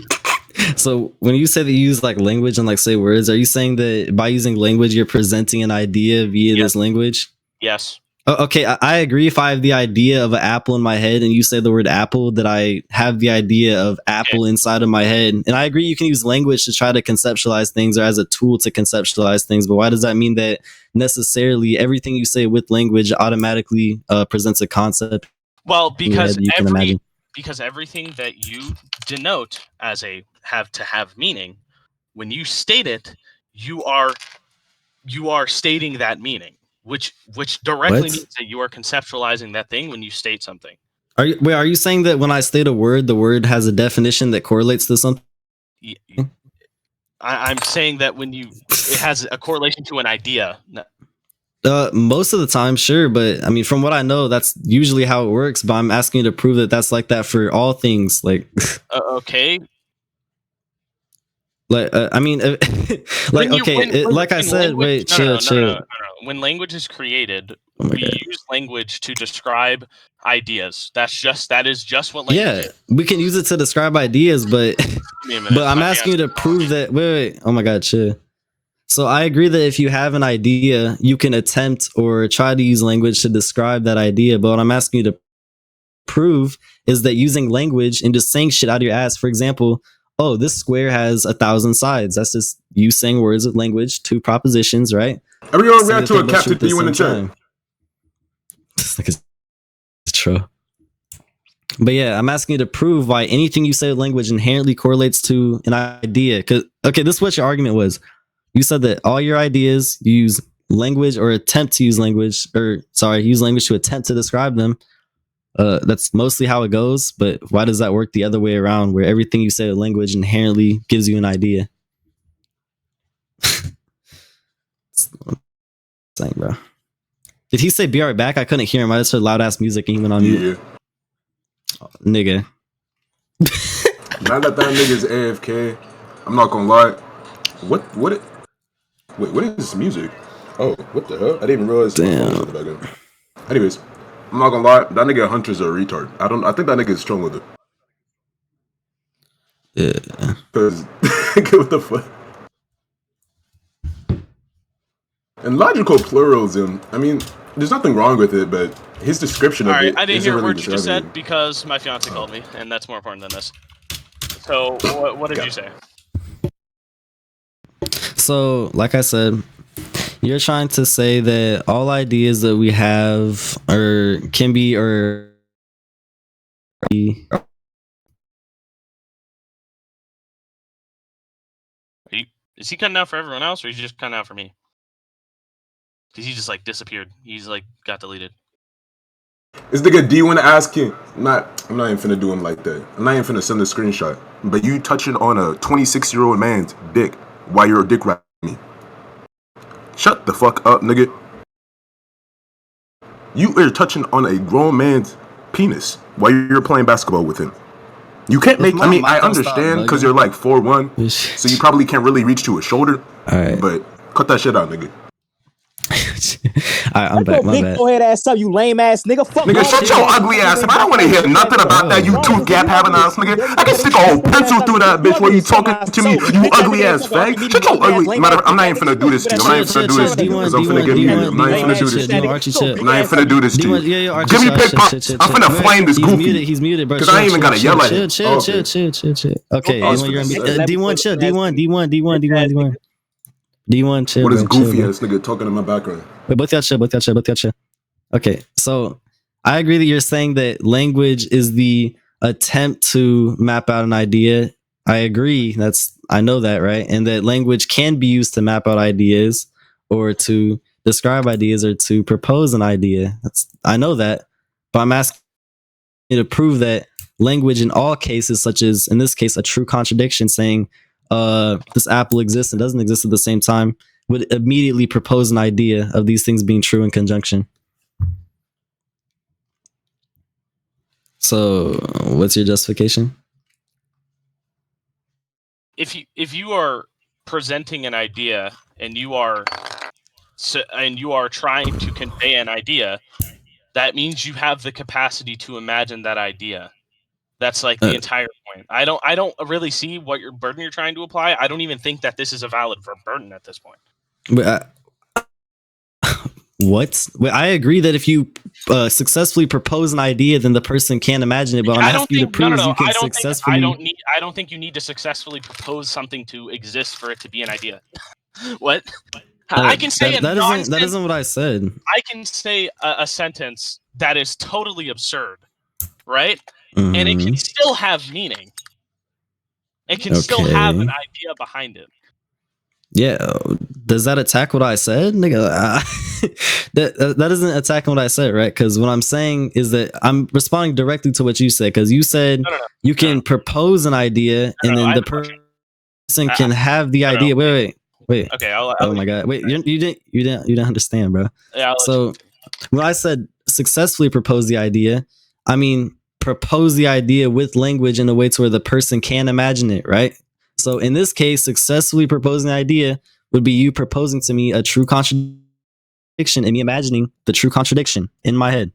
say that you use like language and like say words, are you saying that by using language you're presenting an idea via this language? Yes. Okay, I agree. If I have the idea of an apple in my head and you say the word apple, that I have the idea of apple inside of my head. And I agree you can use language to try to conceptualize things or as a tool to conceptualize things. But why does that mean that necessarily everything you say with language automatically presents a concept? Well, because everything that you denote as a have meaning, when you state it, you are stating that meaning. Which directly means that you are conceptualizing that thing when you state something. Are you saying that when I state a word, the word has a definition that correlates to something? I'm saying that it has a correlation to an idea. Most of the time, sure, but I mean, from what I know, that's usually how it works. But I'm asking you to prove that that's like that for all things. Like, okay. Like, I mean, like I said, wait, chill. No. When language is created, we use language to describe ideas. That is just what language is. We can use it to describe ideas, but I'm asking you to prove that. Wait. Oh my God, chill. So I agree that if you have an idea, you can attempt or try to use language to describe that idea. But what I'm asking you to prove is that using language and just saying shit out of your ass, for example, oh, this square has 1,000 sides. That's just you saying words with language, two propositions, right? Everyone react to a captain you in the chat. It's like it's true. But yeah, I'm asking you to prove why anything you say with language inherently correlates to an idea. This is what your argument was. You said that all your ideas use language or attempt to use language, use language to attempt to describe them. That's mostly how it goes, but why does that work the other way around, where everything you say with language inherently gives you an idea? Saying, bro. Did he say be right back? I couldn't hear him. I just heard loud ass music and he went on mute. Oh, nigga. Now that nigga's AFK, I'm not gonna lie. What is this music? Oh, what the hell? I didn't even realize. Damn. Anyways, I'm not gonna lie, that nigga Hunter's a retard. I think that nigga is strong with it. Yeah. Cause what the fuck? And logical pluralism, I mean, there's nothing wrong with it, but his description of it. I didn't hear really a word you just said because my fiance called me, and that's more important than this. So what did you say? So, like I said, you're trying to say that all ideas that we have can be is he cutting out for everyone else, or is he just cutting out for me? Because he just like disappeared. He's like got deleted. This nigga D want to ask him. I'm not even finna do him like that. I'm not even finna send a screenshot. But you touching on a 26-year-old man's dick while you're dick rapping me. Shut the fuck up, nigga. You are touching on a grown man's penis while you're playing basketball with him. You can't make. I mean, I understand because you're like 4'1", so you probably can't really reach to his shoulder. All right, but cut that shit out, nigga. I'm back. My bad. Go ahead, ass up, you lame ass nigga. Fuck nigga, shut your ugly ass up. I don't want to hear nothing about that. You tooth gap having ass, nigga. I can stick a whole pencil through that bitch while you talking to me. You ugly ass fag. Shut your ugly. I'm not even finna do this to you. I'm not even finna do this to you because I'm finna get muted. I'm not even finna do this to you. I'm not even finna do this to you. Give me pick pop. I'm finna flame this goofy. He's muted, bro. Because I ain't even gotta yell at him. Chill. Okay, D1, chill. D1. D1, chill. What is goofy ass nigga talking in my background? Wait, both y'all chill. Okay, so I agree that you're saying that language is the attempt to map out an idea. I agree. I know that, right? And that language can be used to map out ideas or to describe ideas or to propose an idea. I know that, but I'm asking you to prove that language in all cases, such as in this case, a true contradiction saying this apple exists and doesn't exist at the same time, would immediately propose an idea of these things being true in conjunction. So, what's your justification? If you are presenting an idea and you are trying to convey an idea, that means you have the capacity to imagine that idea. That's like the entire point. I don't really see what your burden you're trying to apply. I don't even think that this is a valid burden at this point. What? I agree that if you successfully propose an idea, then the person can't imagine it. But I'm asking you to prove you can successfully. I don't think you need to successfully propose something to exist for it to be an idea. What? I can say that isn't what I said. I can say a sentence that is totally absurd, right? Mm-hmm. And it can still have meaning. It can still have an idea behind it. Yeah, does that attack what I said? Nigga, that isn't attacking what I said, right? Because what I'm saying is that I'm responding directly to what you said. Because you said you can propose an idea, and then the person can have the idea. Wait. Okay. Oh my god. Wait. You didn't understand, bro. Yeah. So when I said successfully propose the idea, I mean propose the idea with language in a way to where the person can imagine it, right? So in this case, successfully proposing the idea would be you proposing to me a true contradiction and me imagining the true contradiction in my head.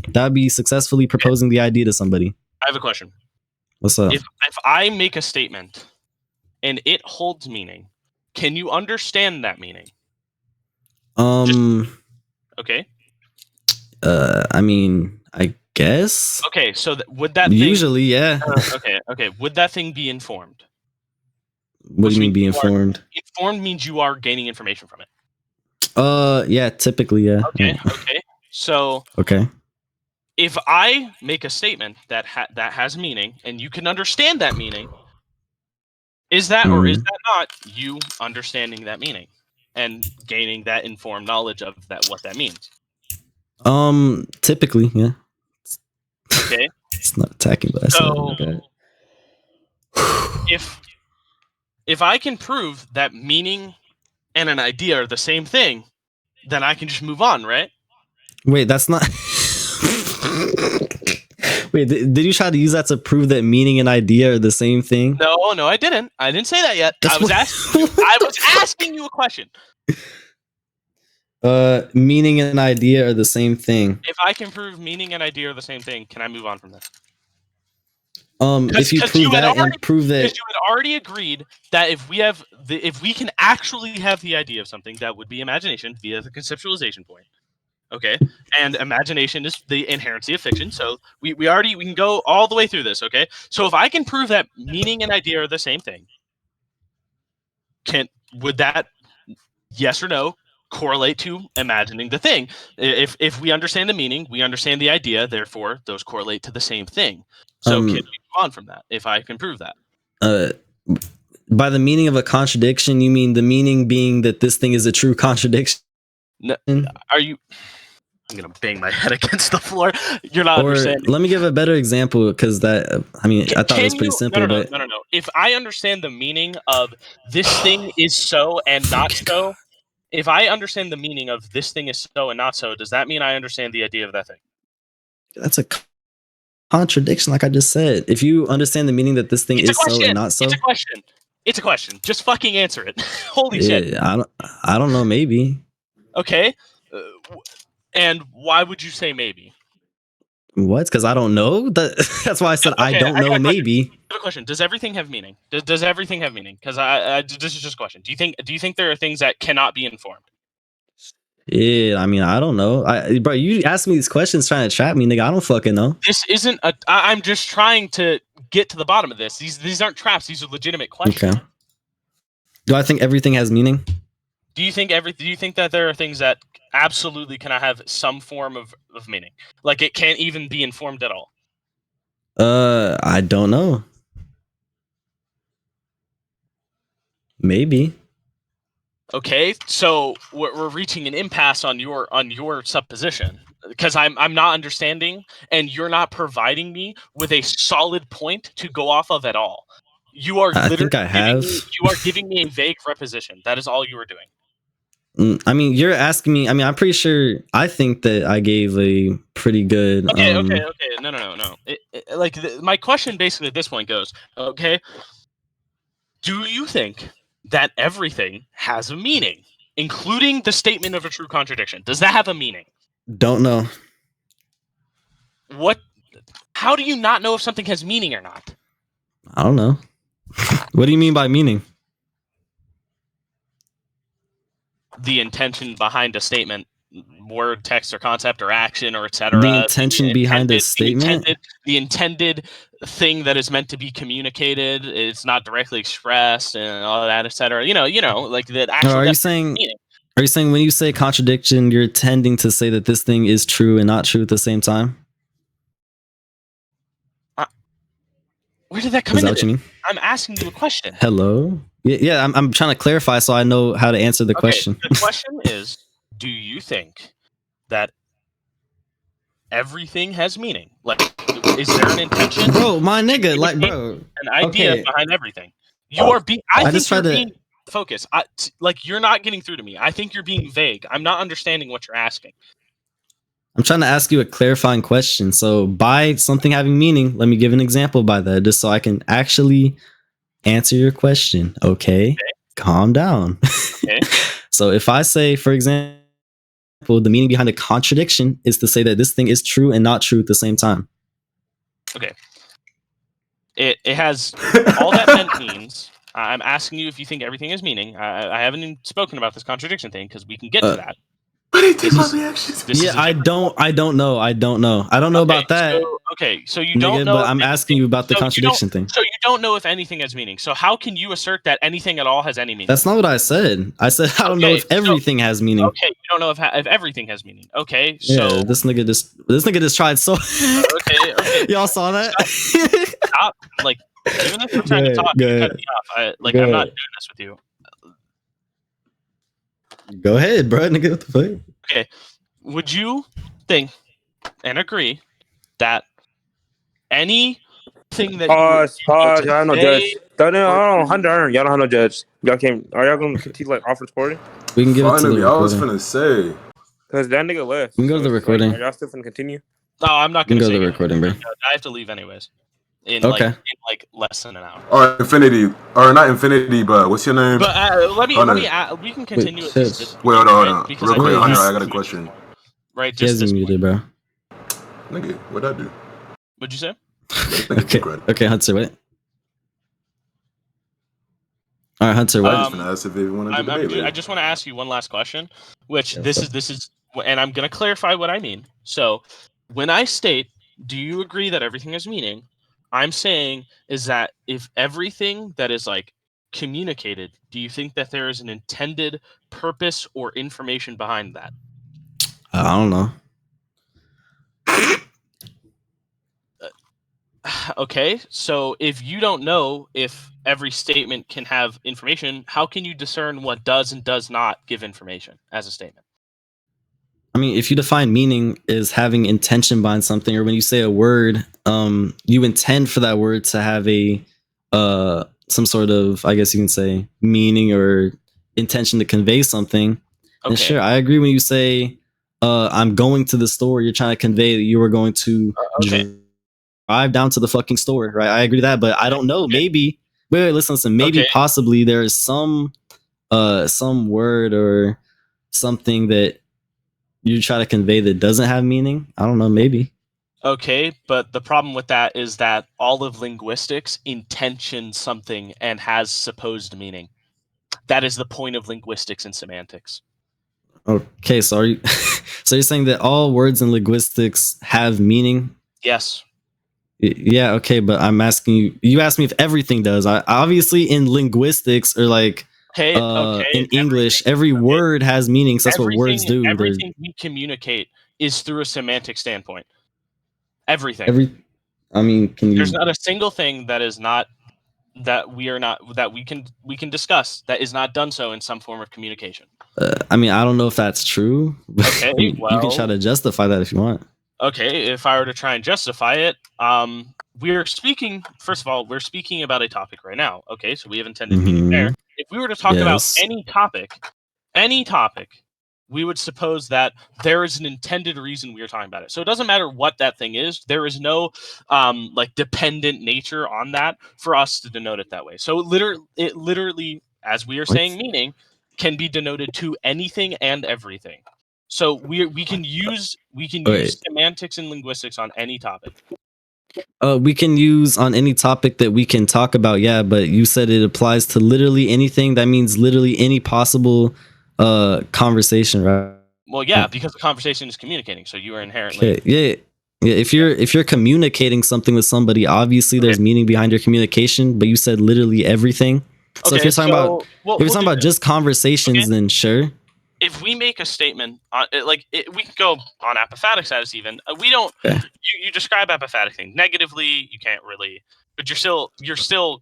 That would be successfully proposing the idea to somebody. I have a question. What's up? If I make a statement and it holds meaning, can you understand that meaning? Okay. I mean, I guess. Okay, so would that usually, yeah. Okay. Would that thing be informed? What do you mean be informed? Informed means you are gaining information from it. Yeah, typically, yeah. Okay. So, if I make a statement that has meaning and you can understand that meaning, is that or is that not you understanding that meaning and gaining that informed knowledge of what that means? Typically, yeah. Okay. It's not attacking, but I said if I can prove that meaning and an idea are the same thing, then I can just move on, right? Wait, that's not. Wait, did you try to use that to prove that meaning and idea are the same thing? No, I didn't. I didn't say that yet. I was asking you a question. Meaning and idea are the same thing. If I can prove meaning and idea are the same thing, can I move on from this? If you prove that and prove that, because you had already agreed that if we can actually have the idea of something, that would be imagination via the conceptualization point. Okay, and imagination is the inherency of fiction. So we can go all the way through this. Okay, so if I can prove that meaning and idea are the same thing, would that, yes or no, correlate to imagining the thing? If we understand the meaning, we understand the idea, therefore those correlate to the same thing. So can we move on from that if I can prove that? By the meaning of a contradiction, you mean the meaning being that this thing is a true contradiction? No, are you? I'm gonna bang my head against the floor. You're not understanding. Let me give a better example, because I thought it was pretty simple. No. If I understand the meaning of this thing is so and not so, if I understand the meaning of this thing is so and not so, does that mean I understand the idea of that thing? That's a contradiction, like I just said. If you understand the meaning that this thing is so and not so, it's a question. Just fucking answer it. Holy shit! I don't know. Maybe. Okay. And why would you say maybe? What? Because I don't know. That's why I said I don't know. Maybe. I have a question. Does everything have meaning? Does everything have meaning? Because this is just a question. Do you think there are things that cannot be informed? Yeah, I don't know. Bro, you asked me these questions trying to trap me, nigga. I don't fucking know. This isn't I'm just trying to get to the bottom of this. These aren't traps. These are legitimate questions. Okay. Do I think everything has meaning? Do you think that there are things that absolutely cannot have some form of meaning? Like it can't even be informed at all? I don't know. Maybe. Okay, so we're reaching an impasse on your supposition, because I'm not understanding, and you're not providing me with a solid point to go off of at all. You are I think I have. You are giving me a vague reposition. That is all you are doing. I mean, you're asking me. I mean, I'm pretty sure. I think that I gave a pretty good. Okay. No. My question basically at this point goes, okay, do you think that everything has a meaning, including the statement of a true contradiction? Does that have a meaning? Don't know. What? How do you not know if something has meaning or not? I don't know. What do you mean by meaning? The intention behind a statement, word, text, or concept, or action, or etc. The intention behind a statement? The intended thing that is meant to be communicated. It's not directly expressed, and all that, etc. You know, like the actual. Are you saying when you say contradiction, you're tending to say that this thing is true and not true at the same time? Where did that come in? Is that what you mean? I'm asking you a question. Hello? Yeah, I'm trying to clarify so I know how to answer the question. The question is, do you think that everything has meaning? Like, is there an intention? Bro, my nigga, like, bro. An idea behind everything. You are being... I think you're being... Focus. Like, you're not getting through to me. I think you're being vague. I'm not understanding what you're asking. I'm trying to ask you a clarifying question. So by something having meaning, let me give an example by that, just so I can actually answer your question. Okay. Calm down. Okay. So if I say, for example, the meaning behind a contradiction is to say that this thing is true and not true at the same time. Okay. It has all that meant means. I'm asking you if you think everything has meaning. I haven't even spoken about this contradiction thing because we can get to that. I don't know. I don't know about that. So you don't know. But I'm asking you about the contradiction thing. So you don't know if anything has meaning. So how can you assert that anything at all has any meaning? That's not what I said. I said I don't know if everything has meaning. Okay, you don't know if everything has meaning. Okay, so yeah, this nigga just tried so. Okay. Y'all saw that? Stop. Like, even if we're trying to talk, you cut me off. I'm not doing this with you. Go ahead, bro. Nigga, what the fuck? Okay. Would you think and agree that anything that pause, y'all have no judge. Hold on, Hunter, y'all don't have no judge. Y'all came. Are y'all gonna continue like off recording? We can give it to the recording. I was finna say. Cause that nigga left. We can go to the recording. Like, are y'all still finna continue? No, I'm not gonna go to the recording, bro. I have to leave anyways. In less than an hour. Or Infinity, or not Infinity, but what's your name? But we can continue. Wait, hold on. Real quick, Hunter, I got a question. Right, just this muted, bro. Nigga, what'd I do? What'd you say? Okay, Hunter, wait. All right, Hunter, what? I just want to ask you one last question, which this is, and I'm gonna clarify what I mean. So, when I state, do you agree that everything has meaning? I'm saying is that if everything that is like communicated, do you think that there is an intended purpose or information behind that? I don't know. Okay, so if you don't know if every statement can have information, how can you discern what does and does not give information as a statement? I mean, if you define meaning as having intention behind something, or when you say a word, you intend for that word to have a some sort of, I guess you can say, meaning or intention to convey something. Okay. And sure, I agree when you say, I'm going to the store, you're trying to convey that you were going to drive down to the fucking store, right? I agree with that, but I don't know. Maybe, wait, listen, maybe possibly there is some word or something that you try to convey that doesn't have meaning. I don't know, maybe. Okay, but the problem with that is that all of linguistics intentions something and has supposed meaning. That is the point of linguistics and semantics. Okay, so are you so you're saying that all words in linguistics have meaning? Yes. Yeah, okay, but I'm asking you asked me if everything does. I obviously in linguistics or like in English, every word has meaning. So that's what words do. Everything we communicate is through a semantic standpoint. Everything. I mean, there's not a single thing that is not that we can discuss that is not done so in some form of communication. I mean, I don't know if that's true. Okay, you can try to justify that if you want. Okay, if I were to try and justify it, first of all, we're speaking about a topic right now. Okay, so we have intended meaning there. If we were to talk about any topic any topic, we would suppose that there is an intended reason we are talking about it. So it doesn't matter what that thing is. There is no like dependent nature on that for us to denote it that way. So it literally, as we are saying, meaning can be denoted to anything and everything. So we can use semantics and linguistics on any topic. We can use on any topic that we can talk about, yeah, but you said it applies to literally anything. That means literally any possible conversation, right? Well, yeah, because the conversation is communicating, so you are inherently yeah. If you're communicating something with somebody, obviously there's meaning behind your communication, but you said literally everything. So if you're talking about just conversations, then sure. If we make a statement on we can go on apophatic status even. We don't. Okay. You describe apophatic thing negatively. You can't really, but you're still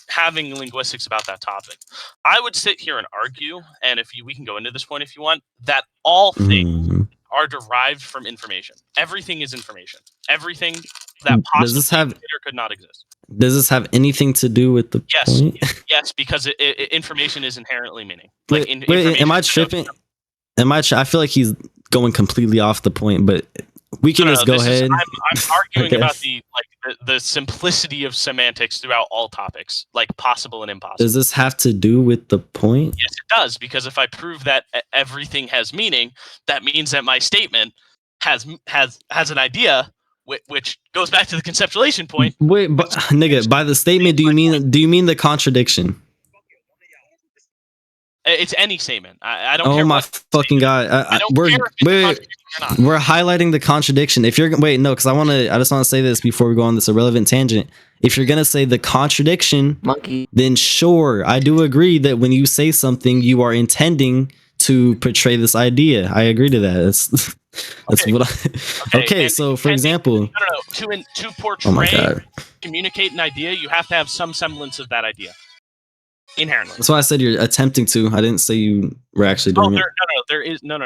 having linguistics about that topic. I would sit here and argue, and we can go into this point if you want, that all things are derived from information. Everything is information. Everything that possibly could or could not exist. Does this have anything to do with the point? Yes, because information is inherently meaning. Wait, am I tripping? I feel like he's going completely off the point, but we can just go ahead. I'm arguing about the simplicity of semantics throughout all topics, like possible and impossible. Does this have to do with the point? Yes, it does, because if I prove that everything has meaning, that means that my statement has an idea, which goes back to the conceptualization point. Wait, but nigga, by the statement, do you mean the contradiction? It's any statement. I don't care. Oh my fucking god! We're highlighting the contradiction. If you're because I just want to say this before we go on this irrelevant tangent. If you're gonna say the contradiction, then sure, I do agree that when you say something, you are intending to portray this idea. I agree to that. That's what. Okay, so for example, to portray, communicate an idea, you have to have some semblance of that idea. Inherently. That's why I said you're attempting to. I didn't say you were actually doing it. There is no.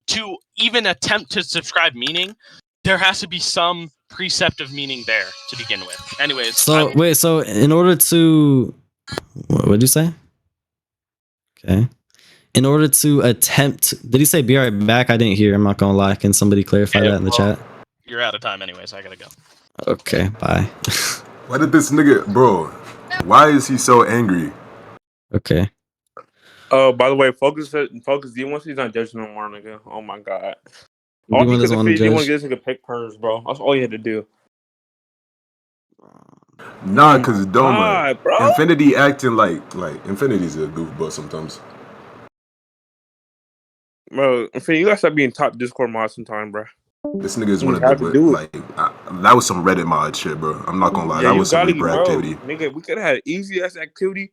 To even attempt to subscribe meaning, there has to be some precept of meaning there to begin with. Anyways. So in order to, what did you say? Okay. In order to attempt, did he say be right back? I didn't hear. I'm not gonna lie. Can somebody clarify that in the chat? You're out of time anyways. I gotta go. Okay. Bye. Why did this nigga, bro? Why is he so angry? Okay. Oh, by the way, Fokus, do you want to see he's not judging no more, nigga? Oh my god. All he could have you want to get this nigga pick perms, bro. That's all you had to do. Nah, cause Doma, Infinity acting like Infinity's a goofball sometimes. Bro, Infinity, you gotta stop being top Discord mod sometime, bro. This nigga is one of the that was some Reddit mod shit, bro. I'm not gonna lie, that was some Reaper activity. Nigga, we could have had easy ass activity